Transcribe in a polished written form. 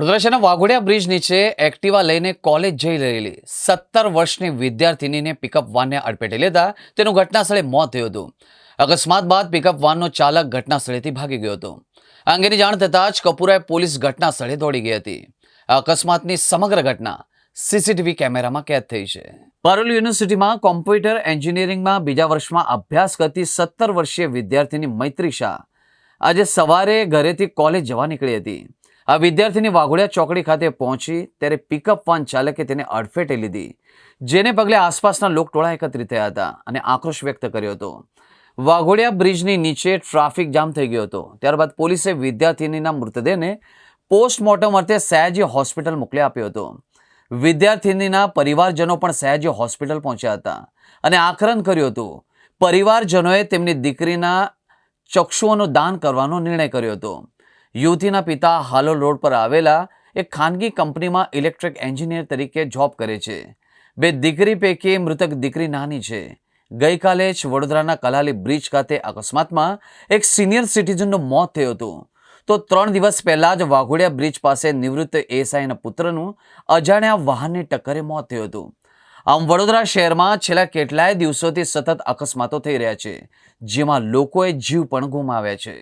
વડોદરા શહેરના વાઘોડિયા બ્રિજ નીચે એક્ટિવા લઈને કોલેજ જઈ રહેલી 17 વર્ષની વિદ્યાર્થિનીને પિકઅપ વાનને અડફેટે લેતા તેનું ઘટનાસ્થળે મોત થયું હતું. અકસ્માત બાદ પિકઅપ વાનનો ચાલક ઘટનાસ્થળેથી ભાગી ગયો હતો. આ અંગેની જાણ થતાં જ કપૂરાએ પોલીસ ઘટનાસ્થળે દોડી ગઈ હતી. આ અકસ્માતની સમગ્ર ઘટના સીસીટીવી કેમેરામાં કેદ થઈ છે. પારુલ યુનિવર્સિટીમાં કોમ્પ્યુટર એન્જિનિયરિંગમાં બીજા વર્ષમાં અભ્યાસ કરતી 17 વર્ષીય વિદ્યાર્થિની મૈત્રી શાહ આજે સવારે ઘરેથી કોલેજ જવા નીકળી હતી. આ વિદ્યાર્થીની વાઘોડિયા ચોકડી ખાતે પહોંચી ત્યારે પિકઅપ વાન ચાલકે તેને અડફેટે લીધી, જેને પગલે આસપાસના લોકટોળા એકત્રિત થયા હતા અને આક્રોશ વ્યક્ત કર્યો હતો. વાઘોડિયા બ્રિજની નીચે ટ્રાફિક જામ થઈ ગયો હતો. ત્યારબાદ પોલીસે વિદ્યાર્થીનીના મૃતદેહને પોસ્ટમોર્ટમ અર્થે સયાજી હોસ્પિટલ મોકલી આપ્યો હતો. વિદ્યાર્થીનીના પરિવારજનો પણ સયાજી હોસ્પિટલ પહોંચ્યા હતા અને આક્રંદ કર્યું હતું. પરિવારજનોએ તેમની દીકરીના ચક્ષુઓનું દાન કરવાનો નિર્ણય કર્યો હતો. યુવતીના પિતા હાલોલ રોડ પર આવેલા એક ખાનગી કંપનીમાં ઇલેક્ટ્રિક એન્જિનિયર તરીકે જોબ કરે છે. બે દીકરી પૈકી મૃતક દીકરી નાની છે. ગઈકાલે જ વડોદરાના કલાલી બ્રિજ ખાતે અકસ્માતમાં એક સિનિયર સિટીઝનનું મોત થયું હતું. તો 3 દિવસ પહેલા જ વાઘોડિયા બ્રિજ પાસે નિવૃત્ત એએસઆઈના પુત્રનું અજાણ્યા વાહનની ટક્કરે મોત થયું હતું. આમ વડોદરા શહેરમાં છેલ્લા કેટલાય દિવસોથી સતત અકસ્માતો થઈ રહ્યા છે, જેમાં લોકોએ જીવ પણ ગુમાવ્યા છે.